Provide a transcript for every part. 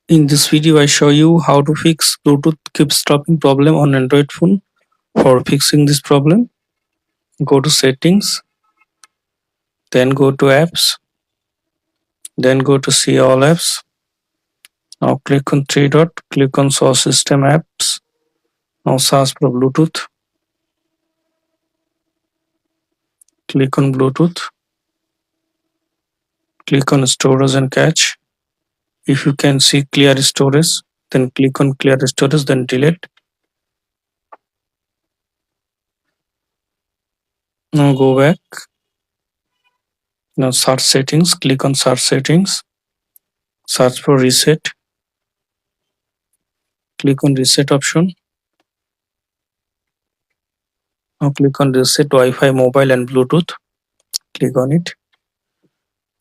In this video, I show you how to fix Bluetooth keep stopping problem on Android phone. For fixing this problem, go to settings, then go to apps, then go to see all apps. Now click on three dot, click on show system apps. Now search for Bluetooth. Click on Bluetooth. Click on storage and cache. If you can see clear storage, then click on clear storage, then delete. Now go back. Now search settings, click on search settings. Search for reset. Click on reset option. Now click on reset Wi-Fi, mobile and Bluetooth. Click on it.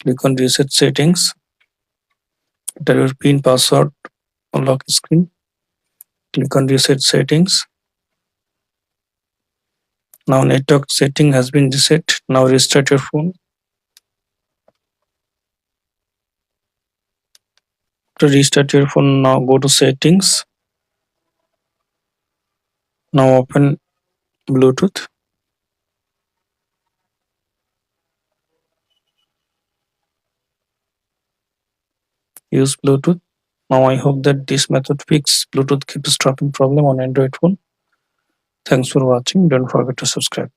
Click on reset settings. Enter your PIN, password on lock screen. Click on reset settings. Now network setting has been reset. Now restart your phone. To restart your phone, now go to settings. Now open Bluetooth. Use Bluetooth. Now I hope that this method fixes Bluetooth keeps dropping problem on Android phone. Thanks for watching. Don't forget to subscribe.